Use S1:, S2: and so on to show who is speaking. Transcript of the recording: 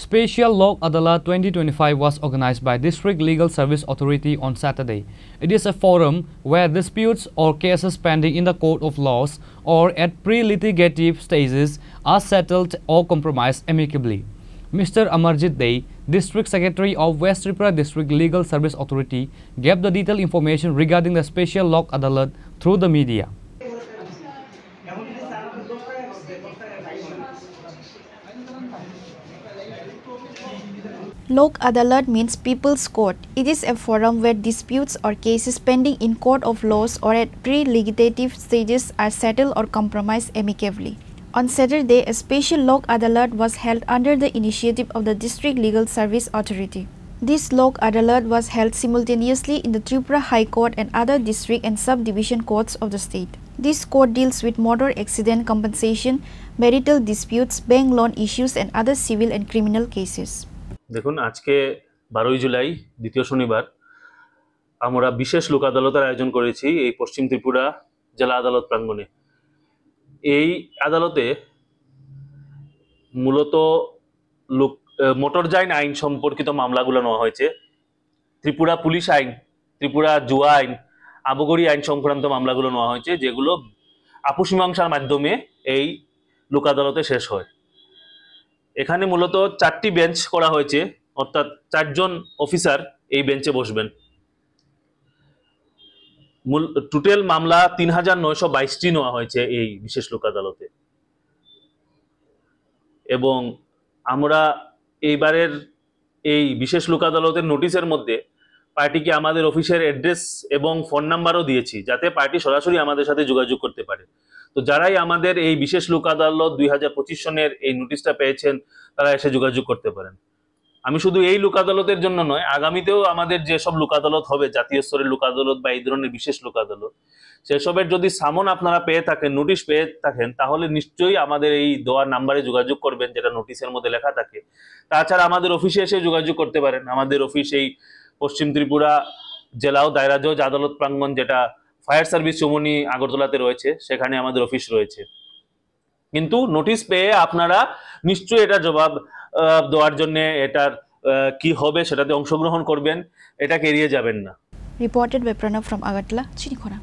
S1: Special Lok Adalat 2025 was organized by District Legal Service Authority on Saturday. It is a forum where disputes or cases pending in the court of laws or at pre-litigative stages are settled or compromised amicably. Mr. Amarjit Dey, District Secretary of West Tripura District Legal Service Authority, gave the detailed information regarding the Special Lok Adalat through the media.
S2: Lok Adalat means People's Court. It is a forum where disputes or cases pending in court of laws or at pre-litigative stages are settled or compromised amicably. On Saturday, a special Lok Adalat was held under the initiative of the District Legal Service Authority. This Lok Adalat was held simultaneously in the Tripura High Court and other district and subdivision courts of the state. This court deals with motor accident compensation, marital disputes, bank loan issues and other civil and criminal cases.
S3: দেখুন আজকে 12 জুলাই দ্বিতীয় শনিবার আমরা বিশেষ লোক আদালতের আয়োজন করেছি এই পশ্চিম ত্রিপুরা জেলা আদালত প্রাঙ্গণে। এই আদালতে মূলত মোটরযান আইন সম্পর্কিত মামলাগুলো নেওয়া হয়েছে। ত্রিপুরা পুলিশ আইন, ত্রিপুরা জুয়া আইন, আবগারি আইন সংক্রান্ত মামলাগুলো নেওয়া হয়েছে, যেগুলো আপস মীমাংসার মাধ্যমে এই লোক আদালতে শেষ হয়। এখানে মূলত 4টি বেঞ্চ করা হয়েছে, অর্থাৎ 4 জন অফিসার এই বেঞ্চে বসবেন। টোটাল মামলা 3922টি নেওয়া হয়েছে এই বিশেষ লোক আদালতে। এবং আমরা এইবারের এই বিশেষ লোক আদালতের নোটিশের মধ্যে পার্টিকে আমাদের অফিসের অ্যাড্রেস এবং ফোন নাম্বারও দিয়েছি, যাতে পার্টি সরাসরি আমাদের সাথে যোগাযোগ করতে পারে। তো যারাই আমাদের এই বিশেষ লোক আদালত 2025 সনের এই নোটিশটা পেয়েছেন তারা এসে যোগাযোগ করতে পারেন। আমি শুধু এই লোক আদালতের জন্য নয়, আগামীতেও আমাদের যেসব লোক আদালত হবে, জাতীয় স্তরের লোক আদালত বা এই ধরনের বিশেষ লোক আদালত, সেসবের যদি সামন আপনারা পেয়ে থাকেন, নোটিশ পেয়ে থাকেন, তাহলে নিশ্চয়ই আমাদের এই দেওয়ার নাম্বারে যোগাযোগ করবেন, যেটা নোটিশের মধ্যে লেখা থাকে। তাছাড়া আমাদের অফিসে এসে যোগাযোগ করতে পারেন। আমাদের অফিস এই পশ্চিম ত্রিপুরা জেলা ও দায়রা জজ আদালত প্রাঙ্গণ, যেটা ফায়ার সার্ভিস চৌমুহনী আগরতলাতে রয়েছে, সেখানে আমাদের অফিস রয়েছে। কিন্তু নোটিশ পেয়ে আপনারা নিশ্চয়ই এটা জবাব দেওয়ার জন্য এটার কি হবে সেটাতে অংশগ্রহণ করবেন, এটাকে এড়িয়ে যাবেন না।
S2: Reported by Pranav from Agartala, Chinikhora.